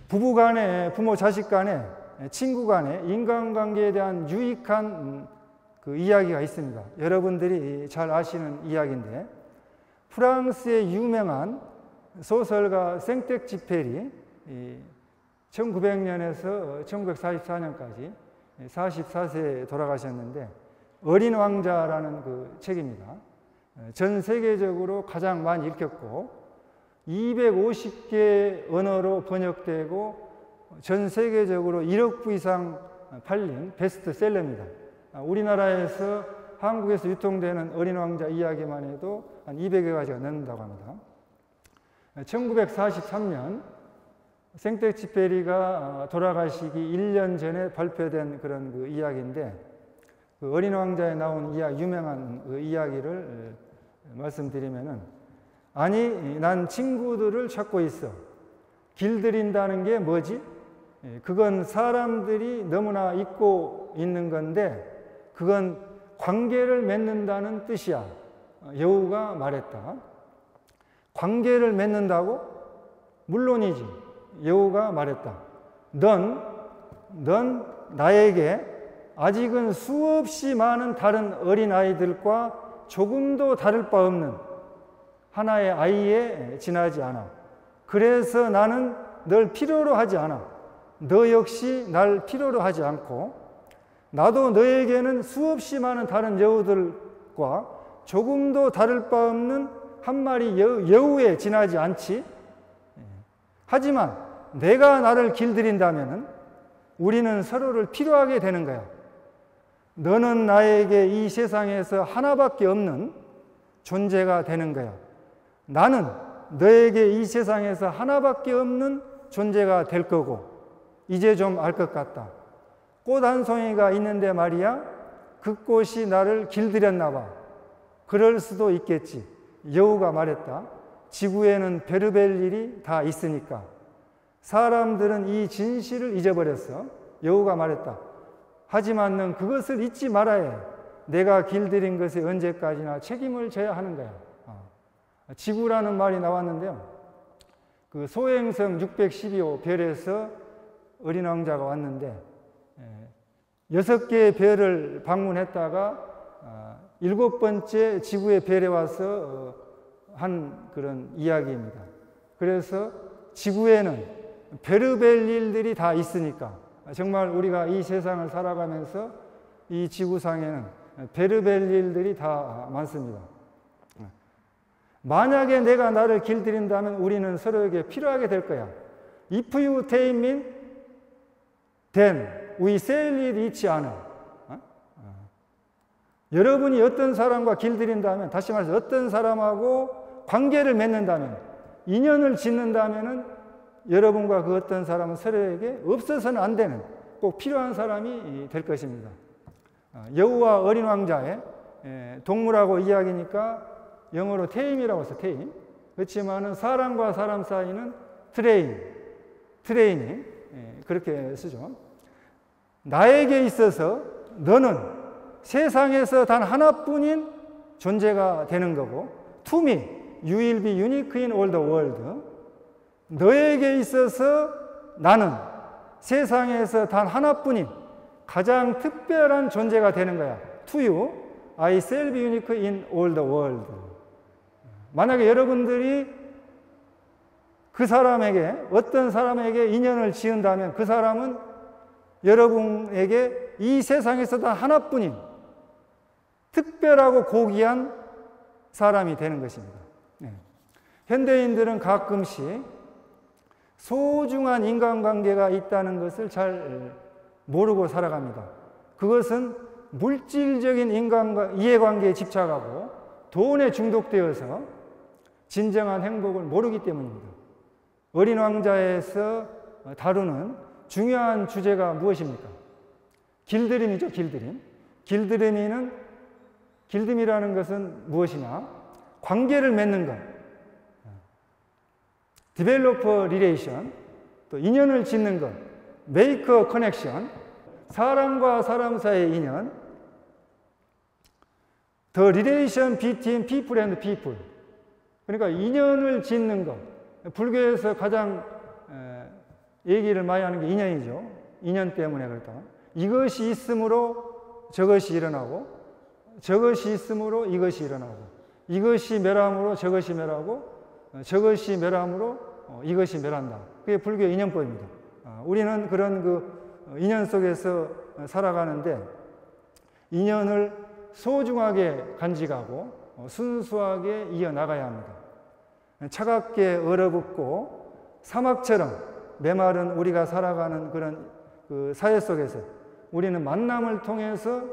부부 간에, 부모 자식 간에, 친구 간에 인간관계에 대한 유익한 그 이야기가 있습니다. 여러분들이 잘 아시는 이야기인데, 프랑스의 유명한 소설가 생텍쥐페리 1900년에서 1944년까지 44세에 돌아가셨는데, 어린 왕자라는 그 책입니다. 전 세계적으로 가장 많이 읽혔고 250개 언어로 번역되고 전 세계적으로 1억 부 이상 팔린 베스트셀러입니다. 우리나라에서 한국에서 유통되는 어린 왕자 이야기만 해도 한 200여 가지가 넘는다고 합니다. 1943년 생텍쥐페리가 돌아가시기 1년 전에 발표된 그런 그 이야기인데, 그 어린 왕자에 나온 유명한 그 이야기를 말씀드리면은, 아니, 난 친구들을 찾고 있어. 길들인다는 게 뭐지? 그건 사람들이 너무나 잊고 있는 건데 그건 관계를 맺는다는 뜻이야. 여우가 말했다. 관계를 맺는다고? 물론이지. 여우가 말했다. 넌 나에게 아직은 수없이 많은 다른 어린아이들과 조금도 다를 바 없는 하나의 아이에 지나지 않아. 그래서 나는 널 필요로 하지 않아. 너 역시 날 필요로 하지 않고, 나도 너에게는 수없이 많은 다른 여우들과 조금도 다를 바 없는 한 마리 여우에 지나지 않지. 하지만 내가 나를 길들인다면 우리는 서로를 필요하게 되는 거야. 너는 나에게 이 세상에서 하나밖에 없는 존재가 되는 거야. 나는 너에게 이 세상에서 하나밖에 없는 존재가 될 거고, 이제 좀 알 것 같다. 꽃 한 송이가 있는데 말이야, 그 꽃이 나를 길들였나 봐. 그럴 수도 있겠지. 여우가 말했다. 지구에는 별의별 일이 다 있으니까. 사람들은 이 진실을 잊어버렸어. 여우가 말했다. 하지만 넌 그것을 잊지 말아야 해. 내가 길들인 것에 언제까지나 책임을 져야 하는 거야. 지구라는 말이 나왔는데요. 그 소행성 612호 별에서 어린 왕자가 왔는데 6개의 별을 방문했다가 7번째 지구의 별에 와서 한 그런 이야기입니다. 그래서 지구에는 별의별 일들이 다 있으니까 정말 우리가 이 세상을 살아가면서 이 지구상에는 별의별 일들이 다 많습니다. 만약에 내가 나를 길들인다면 우리는 서로에게 필요하게 될 거야. If you take me, then we shall need each other. 여러분이 어떤 사람과 길들인다면, 다시 말해서 어떤 사람하고 관계를 맺는다면, 인연을 짓는다면 여러분과 그 어떤 사람은 서로에게 없어서는 안 되는, 꼭 필요한 사람이 될 것입니다. 여우와 어린 왕자의 동물하고 이야기니까 영어로 테임이라고 해서 테임. 그렇지만은 사람과 사람 사이는 트레이닝 그렇게 쓰죠. 나에게 있어서 너는 세상에서 단 하나뿐인 존재가 되는 거고, to me, you will be unique in all the world. 너에게 있어서 나는 세상에서 단 하나뿐인 가장 특별한 존재가 되는 거야. To you, I shall be unique in all the world. 만약에 여러분들이 그 사람에게, 어떤 사람에게 인연을 지은다면 그 사람은 여러분에게 이 세상에서 단 하나뿐인 특별하고 고귀한 사람이 되는 것입니다. 현대인들은 가끔씩 소중한 인간관계가 있다는 것을 잘 모르고 살아갑니다. 그것은 물질적인 이해관계에 집착하고 돈에 중독되어서 진정한 행복을 모르기 때문입니다. 어린 왕자에서 다루는 중요한 주제가 무엇입니까? 길들임이죠, 길들임. 길들임이라는 것은 무엇이냐? 관계를 맺는 것. develop relation, 또 인연을 짓는 것. make a connection, 사람과 사람 사이의 인연. the relation between people and people. 그러니까 인연을 짓는 것. 불교에서 가장 얘기를 많이 하는 게 인연이죠. 인연 때문에 그렇다. 이것이 있으므로 저것이 일어나고, 저것이 있으므로 이것이 일어나고, 이것이 멸함으로 저것이 멸하고, 저것이 멸함으로 이것이 멸한다. 그게 불교의 인연법입니다. 우리는 그런 그 인연 속에서 살아가는데, 인연을 소중하게 간직하고 순수하게 이어나가야 합니다. 차갑게 얼어붙고 사막처럼 메마른 우리가 살아가는 그런 그 사회 속에서 우리는 만남을 통해서,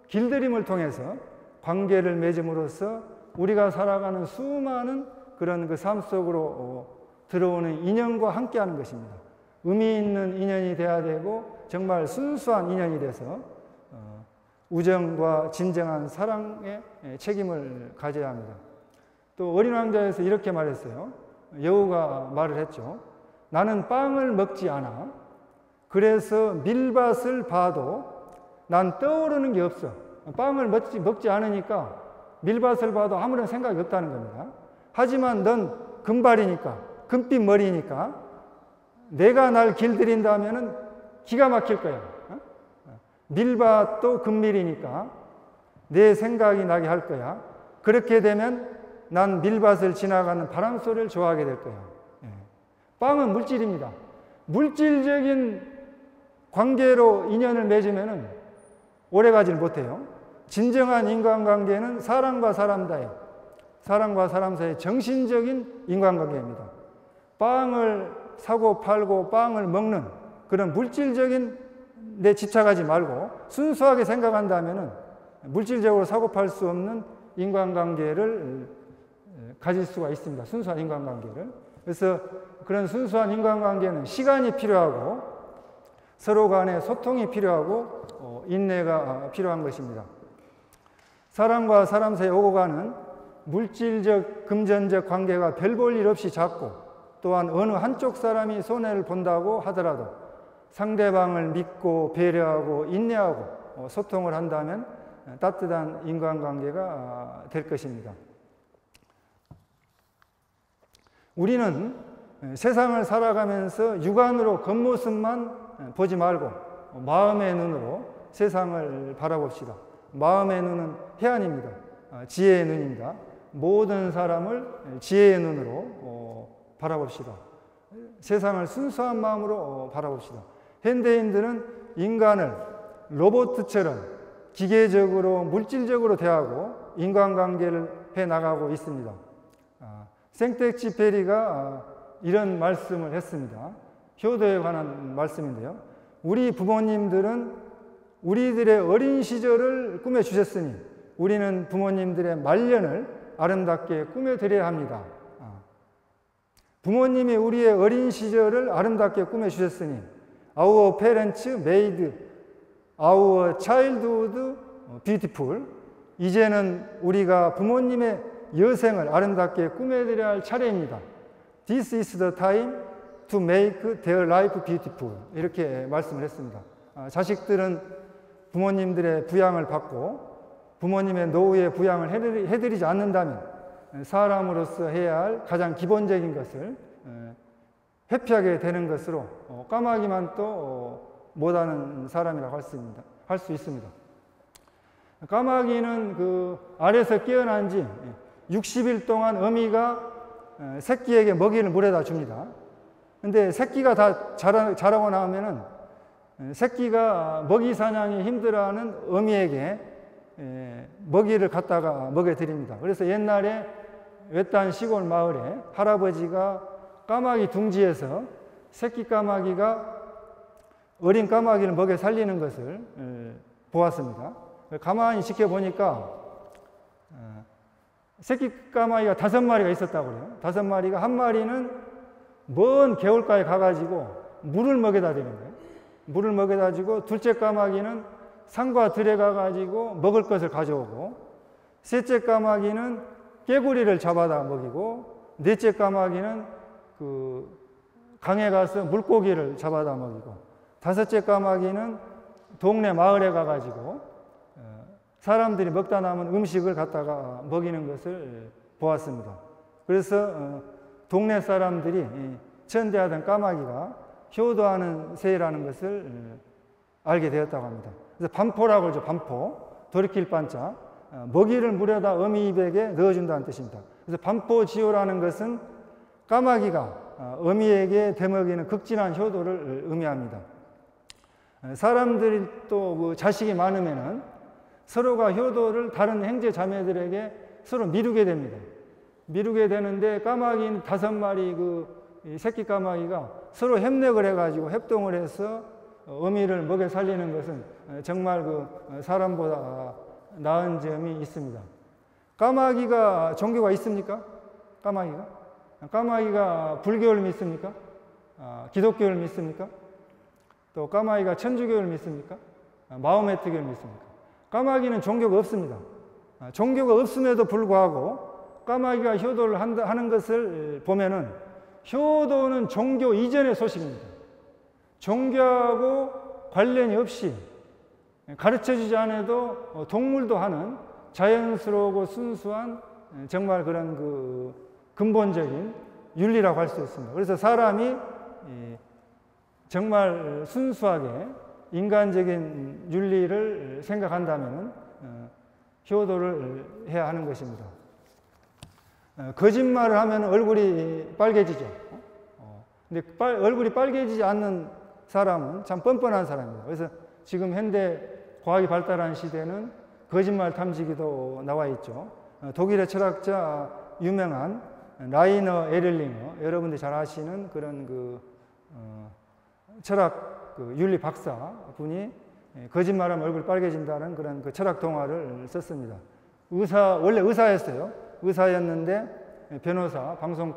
길들임을 통해서 관계를 맺음으로써 우리가 살아가는 수많은 그런 그 삶 속으로 들어오는 인연과 함께하는 것입니다. 의미 있는 인연이 돼야 되고 정말 순수한 인연이 돼서 우정과 진정한 사랑의 책임을 가져야 합니다. 또 어린 왕자에서 이렇게 말했어요. 여우가 말을 했죠. 나는 빵을 먹지 않아. 그래서 밀밭을 봐도 난 떠오르는 게 없어. 빵을 먹지 않으니까 밀밭을 봐도 아무런 생각이 없다는 겁니다. 하지만 넌 금발이니까, 금빛 머리니까 내가 날 길들인다면 기가 막힐 거야. 밀밭도 금밀이니까 내 생각이 나게 할 거야. 그렇게 되면 난 밀밭을 지나가는 바람 소리를 좋아하게 될 거야. 빵은 물질입니다. 물질적인 관계로 인연을 맺으면 오래 가질 못해요. 진정한 인간관계는 사람과 사람 사이의 정신적인 인간관계입니다. 빵을 사고 팔고 빵을 먹는 그런 물질적인 데 집착하지 말고 순수하게 생각한다면 물질적으로 사고 팔 수 없는 인간관계를 가질 수가 있습니다. 순수한 인간관계를. 그래서 그런 순수한 인간관계는 시간이 필요하고 서로 간에 소통이 필요하고 인내가 필요한 것입니다. 사람과 사람 사이에 오고 가는 물질적, 금전적 관계가 별 볼 일 없이 작고, 또한 어느 한쪽 사람이 손해를 본다고 하더라도 상대방을 믿고 배려하고 인내하고 소통을 한다면 따뜻한 인간관계가 될 것입니다. 우리는 세상을 살아가면서 육안으로 겉모습만 보지 말고 마음의 눈으로 세상을 바라봅시다. 마음의 눈은 해안입니다. 지혜의 눈입니다. 모든 사람을 지혜의 눈으로 바라봅시다. 세상을 순수한 마음으로 바라봅시다. 현대인들은 인간을 로봇처럼 기계적으로 물질적으로 대하고 인간관계를 해나가고 있습니다. 생텍쥐페리가 이런 말씀을 했습니다. 효도에 관한 말씀인데요. 우리 부모님들은 우리들의 어린 시절을 꾸며주셨으니 우리는 부모님들의 말년을 아름답게 꾸며드려야 합니다. 부모님이 우리의 어린 시절을 아름답게 꾸며주셨으니 Our parents made our childhood beautiful. 이제는 우리가 부모님의 여생을 아름답게 꾸며드려야 할 차례입니다. This is the time to make their life beautiful. 이렇게 말씀을 했습니다. 자식들은 부모님들의 부양을 받고 부모님의 노후의 부양을 해드리지 않는다면 사람으로서 해야 할 가장 기본적인 것을 회피하게 되는 것으로 까마귀만 또 못하는 사람이라고 할 수 있습니다. 까마귀는 그 알에서 깨어난 지 60일 동안 어미가 새끼에게 먹이를 물에다 줍니다. 근데 새끼가 다 자라고 나오면은 새끼가 먹이 사냥이 힘들어하는 어미에게 먹이를 갖다가 먹여드립니다. 그래서 옛날에 외딴 시골 마을에 할아버지가 까마귀 둥지에서 새끼 까마귀가 어린 까마귀를 먹여 살리는 것을 보았습니다. 가만히 지켜보니까 새끼 까마귀가 5마리가 있었다고 그래요. 5마리가 한 마리는 먼 개울가에 가가지고 물을 먹여다 드는 거예요. 물을 먹여다 주고 둘째 까마귀는 산과 들에 가가지고 먹을 것을 가져오고 셋째 까마귀는 깨구리를 잡아다 먹이고 넷째 까마귀는 그 강에 가서 물고기를 잡아다 먹이고 다섯째 까마귀는 동네 마을에 가가지고 사람들이 먹다 남은 음식을 갖다가 먹이는 것을 보았습니다. 그래서 동네 사람들이 천대하던 까마귀가 효도하는 새라는 것을 알게 되었다고 합니다. 그래서 반포라고 하죠. 반포. 돌이킬 반자. 먹이를 물에다 어미 입에게 넣어준다는 뜻입니다. 그래서 반포지효라는 것은 까마귀가 어미에게 대먹이는 극진한 효도를 의미합니다. 사람들이 또 자식이 많으면은 서로가 효도를 다른 형제 자매들에게 서로 미루게 됩니다. 미루게 되는데 까마귀는 5마리 그 새끼 까마귀가 서로 협력을 해가지고 협동을 해서 어미를 먹여 살리는 것은 정말 그 사람보다 나은 점이 있습니다. 까마귀가 종교가 있습니까? 까마귀가 불교를 믿습니까? 기독교를 믿습니까? 또 까마귀가 천주교를 믿습니까? 마호메트교를 믿습니까? 까마귀는 종교가 없습니다. 종교가 없음에도 불구하고 까마귀가 효도를 하는 것을 보면은 효도는 종교 이전의 소식입니다. 종교하고 관련이 없이 가르쳐주지 않아도 동물도 하는 자연스러우고 순수한 정말 그런 그 근본적인 윤리라고 할 수 있습니다. 그래서 사람이 정말 순수하게 인간적인 윤리를 생각한다면 효도를 해야 하는 것입니다. 거짓말을 하면 얼굴이 빨개지죠. 근데 얼굴이 빨개지지 않는 사람은 참 뻔뻔한 사람입니다. 그래서 지금 현대 과학이 발달한 시대는 거짓말 탐지기도 나와 있죠. 독일의 철학자 유명한 라이너 에를링어, 여러분들이 잘 아시는 그런 철학 윤리 박사 분이 거짓말하면 얼굴 빨개진다는 그런 그 철학 동화를 썼습니다. 원래 의사였어요. 의사였는데 변호사, 방송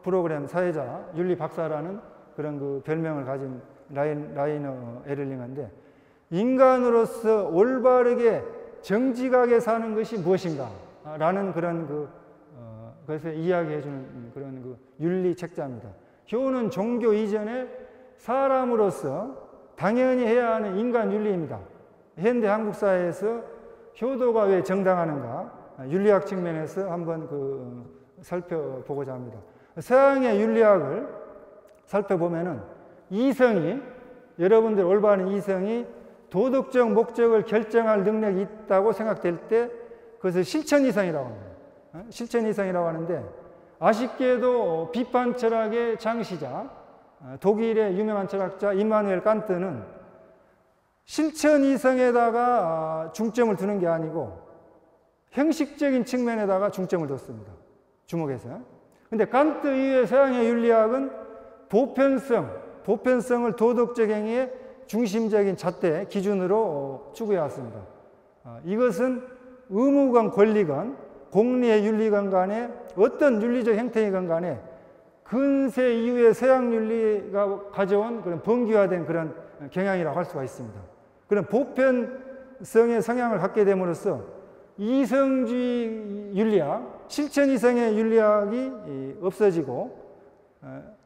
프로그램 사회자, 윤리 박사라는 그런 그 별명을 가진 라이너 에를링어인데 인간으로서 올바르게 정직하게 사는 것이 무엇인가? 라는 그런 그것을 이야기해주는 그런 그 윤리 책자입니다. 효는 종교 이전에 사람으로서 당연히 해야 하는 인간 윤리입니다. 현대 한국 사회에서 효도가 왜 정당하는가? 윤리학 측면에서 한번 살펴보고자 합니다. 서양의 윤리학을 살펴보면은 이성이, 여러분들 올바른 이성이 도덕적 목적을 결정할 능력이 있다고 생각될 때 그것을 실천이성이라고 합니다. 실천이성이라고 하는데 아쉽게도 비판 철학의 창시자, 독일의 유명한 철학자 이마누엘 칸트는 실천이성에다가 중점을 두는 게 아니고 형식적인 측면에다가 중점을 뒀습니다. 주목해서. 근데 칸트 이후의 서양의 윤리학은 보편성을 도덕적 행위의 중심적인 잣대 기준으로 추구해 왔습니다. 이것은 의무관 권리관, 공리의 윤리관 간에 어떤 윤리적 행태이건 간에 근세 이후의 서양 윤리가 가져온 그런 번기화된 그런 경향이라고 할 수가 있습니다. 그런 보편성의 성향을 갖게 됨으로써 이성주의 윤리학, 실천 이성의 윤리학이 없어지고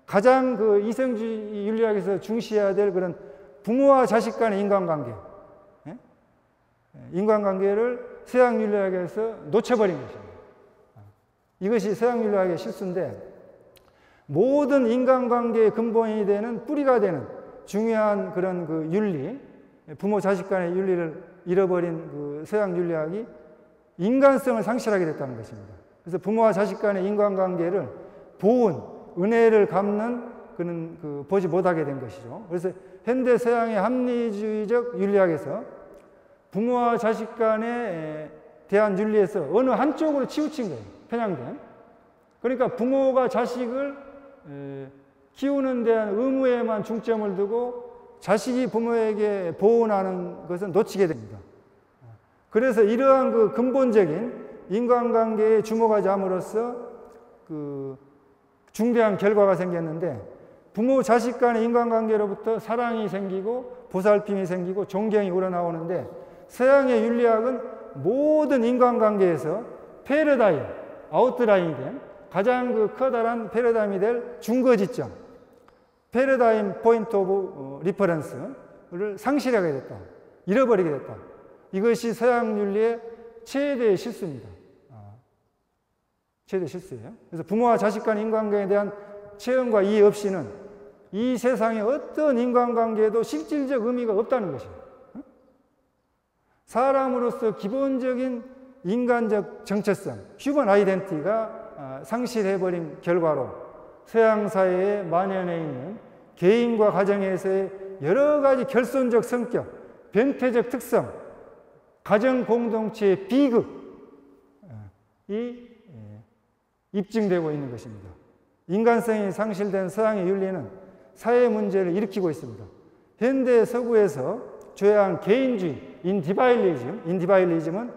가장 그 이성주의 윤리학에서 중시해야 될 그런 부모와 자식 간의 인간관계, 인간관계를 서양 윤리학에서 놓쳐버린 것입니다. 이것이 서양 윤리학의 실수인데, 모든 인간관계의 근본이 되는 뿌리가 되는 중요한 그런 그 윤리, 부모 자식 간의 윤리를 잃어버린 그 서양 윤리학이 인간성을 상실하게 됐다는 것입니다. 그래서 부모와 자식 간의 인간관계를 보은 은혜를 갚는 그는 보지 못하게 된 것이죠. 그래서 현대 서양의 합리주의적 윤리학에서 부모와 자식 간에 대한 윤리에서 어느 한쪽으로 치우친 거예요. 편향된. 그러니까 부모가 자식을 키우는 데한 의무에만 중점을 두고 자식이 부모에게 보온하는 것은 놓치게 됩니다. 그래서 이러한 그 근본적인 인간관계에 주목하지 함으로써 그 중대한 결과가 생겼는데, 부모 자식 간의 인간관계로부터 사랑이 생기고 보살핌이 생기고 존경이 우러나오는데, 서양의 윤리학은 모든 인간관계에서 패러다임, 아웃라인이 된 가장 그 커다란 패러다임이 될 중거지점, 패러다임 포인트 오브 리퍼런스를 상실하게 됐다. 잃어버리게 됐다. 이것이 서양 윤리의 최대의 실수입니다. 최대 실수예요. 그래서 부모와 자식 간의 인간관계에 대한 체험과 이해 없이는 이 세상의 어떤 인간관계에도 실질적 의미가 없다는 것입니다. 사람으로서 기본적인 인간적 정체성, 휴먼 아이덴티티가 상실해버린 결과로 서양 사회에 만연해 있는 개인과 가정에서의 여러 가지 결손적 성격, 변태적 특성, 가정 공동체의 비극이 입증되고 있는 것입니다. 인간성이 상실된 서양의 윤리는 사회 문제를 일으키고 있습니다. 현대 서구에서 조야한 개인주의, 인디바일리즘은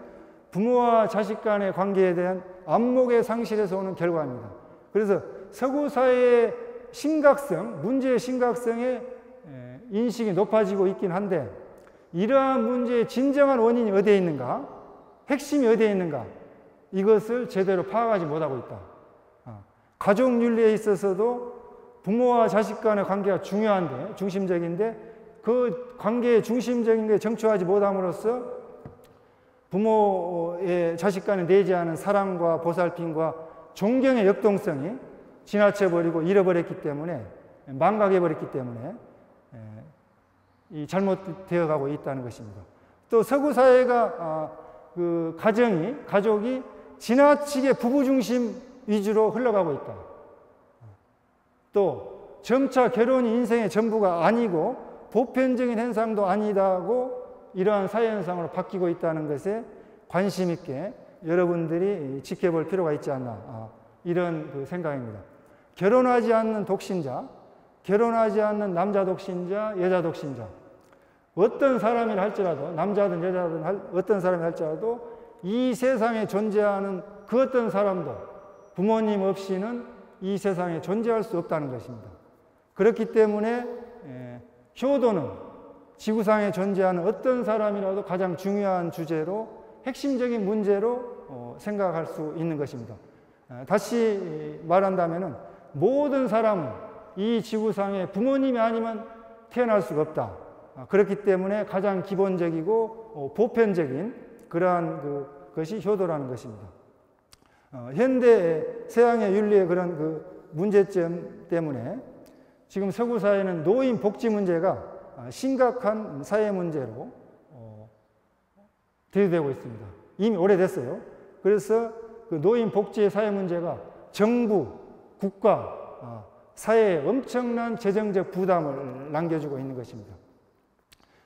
부모와 자식 간의 관계에 대한 안목의 상실에서 오는 결과입니다. 그래서 서구 사회의 심각성, 문제의 심각성의 인식이 높아지고 있긴 한데, 이러한 문제의 진정한 원인이 어디에 있는가, 핵심이 어디에 있는가, 이것을 제대로 파악하지 못하고 있다. 가족 윤리에 있어서도 부모와 자식 간의 관계가 중요한데, 중심적인데, 그 관계의 중심적인 게 정초하지 못함으로써 부모의 자식 간에 내재하는 사랑과 보살핌과 존경의 역동성이 지나쳐버리고 잃어버렸기 때문에, 망각해버렸기 때문에 이 잘못되어 가고 있다는 것입니다. 또 서구 사회가 그 가족이 지나치게 부부 중심 위주로 흘러가고 있다. 또 점차 결혼이 인생의 전부가 아니고 보편적인 현상도 아니다고 이러한 사회 현상으로 바뀌고 있다는 것에 관심 있게 여러분들이 지켜볼 필요가 있지 않나, 이런 그 생각입니다. 결혼하지 않는 독신자, 결혼하지 않는 남자 독신자, 여자 독신자, 어떤 사람이라 할지라도, 남자든 여자든 어떤 사람이 할지라도 이 세상에 존재하는 그 어떤 사람도 부모님 없이는 이 세상에 존재할 수 없다는 것입니다. 그렇기 때문에 효도는 지구상에 존재하는 어떤 사람이라도 가장 중요한 주제로, 핵심적인 문제로 생각할 수 있는 것입니다. 다시 말한다면 모든 사람은 이 지구상에 부모님이 아니면 태어날 수가 없다. 그렇기 때문에 가장 기본적이고 보편적인 그러한 것이 효도라는 것입니다. 현대 서양의 윤리의 그런 그 문제점 때문에 지금 서구 사회는 노인 복지 문제가 심각한 사회 문제로 대두되고 있습니다. 이미 오래됐어요. 그래서 그 노인 복지의 사회 문제가 정부, 국가, 사회에 엄청난 재정적 부담을 남겨주고 있는 것입니다.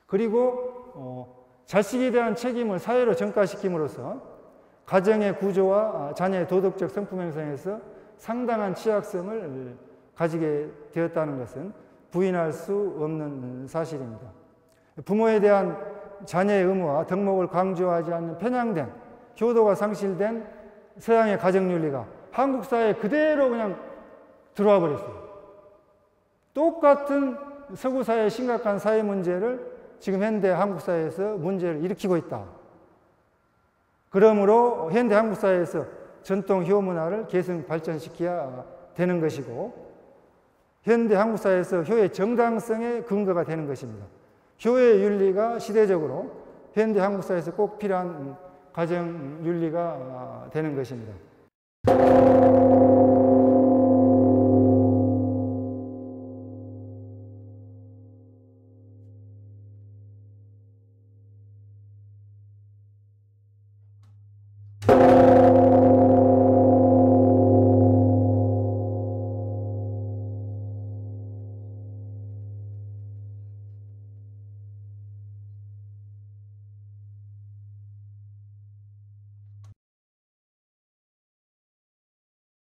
그리고 자식에 대한 책임을 사회로 전가시킴으로써 가정의 구조와 자녀의 도덕적 성품 형성에서 상당한 취약성을 가지게 되었다는 것은 부인할 수 없는 사실입니다. 부모에 대한 자녀의 의무와 덕목을 강조하지 않는 편향된, 효도가 상실된 서양의 가정윤리가 한국 사회에 그대로 그냥 들어와 버렸어요. 똑같은 서구 사회의 심각한 사회 문제를 지금 현대 한국 사회에서 문제를 일으키고 있다. 그러므로 현대 한국 사회에서 전통 효 문화를 계승 발전시켜야 되는 것이고, 현대 한국 사회에서 효의 정당성의 근거가 되는 것입니다. 효의 윤리가 시대적으로 현대 한국 사회에서 꼭 필요한 가정 윤리가 되는 것입니다.